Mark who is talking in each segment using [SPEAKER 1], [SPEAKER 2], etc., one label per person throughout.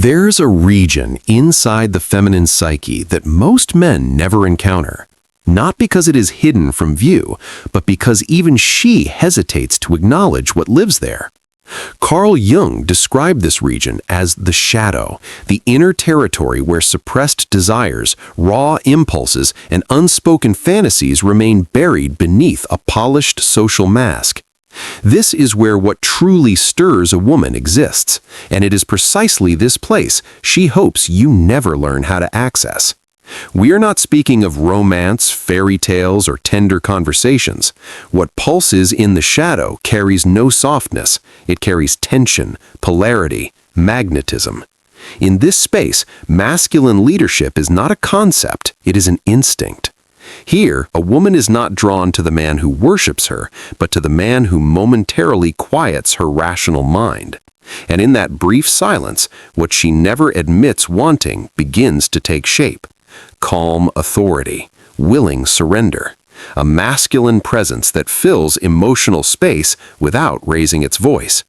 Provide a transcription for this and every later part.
[SPEAKER 1] There's a region inside the feminine psyche that most men never encounter. Not because it is hidden from view, but because even she hesitates to acknowledge what lives there. Carl Jung described this region as the shadow, the inner territory where suppressed desires, raw impulses, and unspoken fantasies remain buried beneath a polished social mask. This is where what truly stirs a woman exists, and it is precisely this place she hopes you never learn how to access. We are not speaking of romance, fairy tales, or tender conversations. What pulses in the shadow carries no softness. It carries tension, polarity, magnetism. In this space, masculine leadership is not a concept, it is an instinct. Here, a woman is not drawn to the man who worships her, but to the man who momentarily quiets her rational mind. And in that brief silence, what she never admits wanting begins to take shape. Calm authority, willing surrender, a masculine presence that fills emotional space without raising its voice.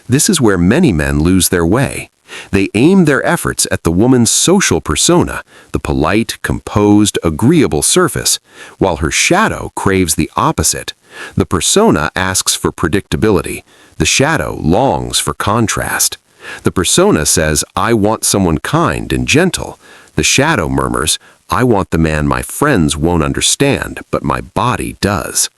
[SPEAKER 1] This is where many men lose their way. They aim their efforts at the woman's social persona, the polite, composed, agreeable surface, while her shadow craves the opposite. The persona asks for predictability. The shadow longs for contrast. The persona says, "I want someone kind and gentle." The shadow murmurs, "I want the man my friends won't understand, but my body does."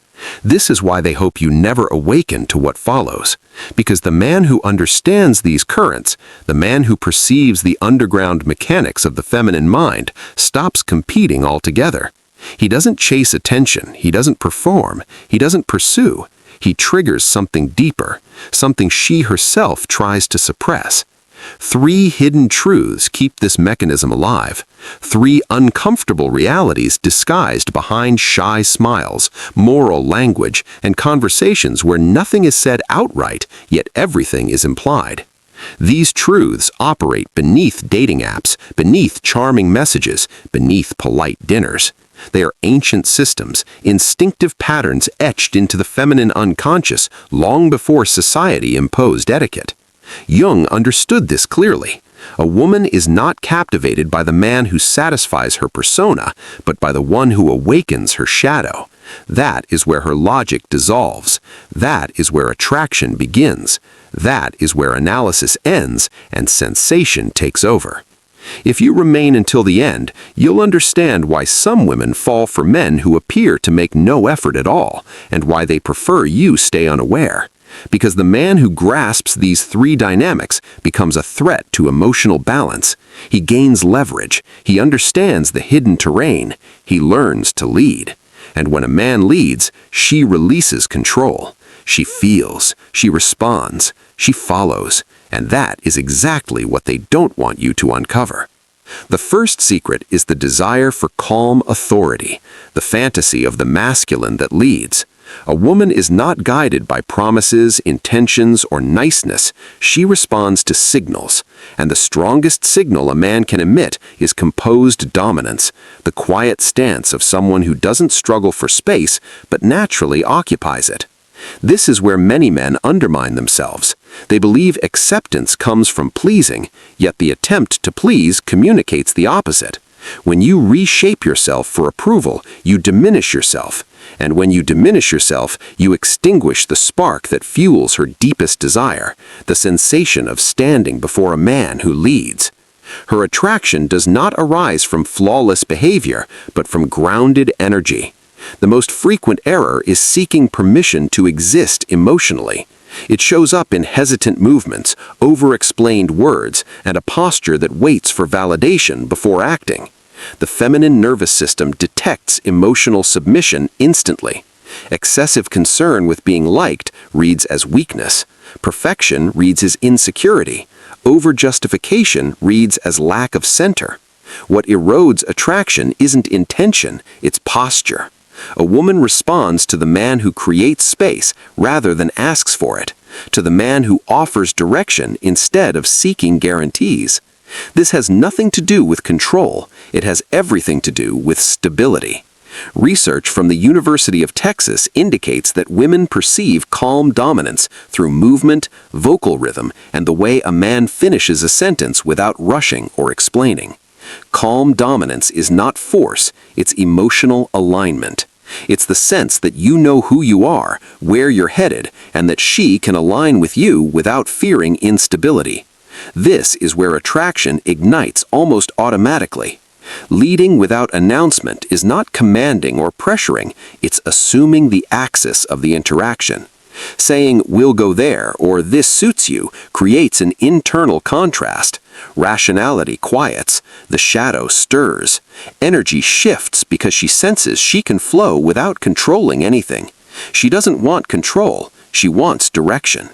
[SPEAKER 1] This is why they hope you never awaken to what follows. Because the man who understands these currents, the man who perceives the underground mechanics of the feminine mind, stops competing altogether. He doesn't chase attention, he doesn't perform, he doesn't pursue. He triggers something deeper, something she herself tries to suppress. 3 hidden truths keep this mechanism alive. 3 uncomfortable realities disguised behind shy smiles, moral language, and conversations where nothing is said outright, yet everything is implied. These truths operate beneath dating apps, beneath charming messages, beneath polite dinners. They are ancient systems, instinctive patterns etched into the feminine unconscious long before society imposed etiquette. Jung understood this clearly. A woman is not captivated by the man who satisfies her persona, but by the one who awakens her shadow. That is where her logic dissolves. That is where attraction begins. That is where analysis ends and sensation takes over. If you remain until the end, you'll understand why some women fall for men who appear to make no effort at all, and why they prefer you stay unaware. Because the man who grasps these 3 dynamics becomes a threat to emotional balance. He gains leverage. He understands the hidden terrain. He learns to lead. And when a man leads, she releases control. She feels. She responds. She follows. And that is exactly what they don't want you to uncover. The first secret is the desire for calm authority, the fantasy of the masculine that leads. A woman is not guided by promises, intentions, or niceness. She responds to signals. And the strongest signal a man can emit is composed dominance, the quiet stance of someone who doesn't struggle for space, but naturally occupies it. This is where many men undermine themselves. They believe acceptance comes from pleasing, yet the attempt to please communicates the opposite. When you reshape yourself for approval, you diminish yourself. And when you diminish yourself, you extinguish the spark that fuels her deepest desire, the sensation of standing before a man who leads. Her attraction does not arise from flawless behavior, but from grounded energy. The most frequent error is seeking permission to exist emotionally. It shows up in hesitant movements, over-explained words, and a posture that waits for validation before acting. The feminine nervous system detects emotional submission instantly. Excessive concern with being liked reads as weakness. Perfection reads as insecurity. Over-justification reads as lack of center. What erodes attraction isn't intention, it's posture. A woman responds to the man who creates space rather than asks for it, to the man who offers direction instead of seeking guarantees. This has nothing to do with control, it has everything to do with stability. Research from the University of Texas indicates that women perceive calm dominance through movement, vocal rhythm, and the way a man finishes a sentence without rushing or explaining. Calm dominance is not force, it's emotional alignment. It's the sense that you know who you are, where you're headed, and that she can align with you without fearing instability. This is where attraction ignites almost automatically. Leading without announcement is not commanding or pressuring, it's assuming the axis of the interaction. Saying, "we'll go there," or "this suits you," creates an internal contrast. Rationality quiets, the shadow stirs. Energy shifts because she senses she can flow without controlling anything. She doesn't want control, she wants direction.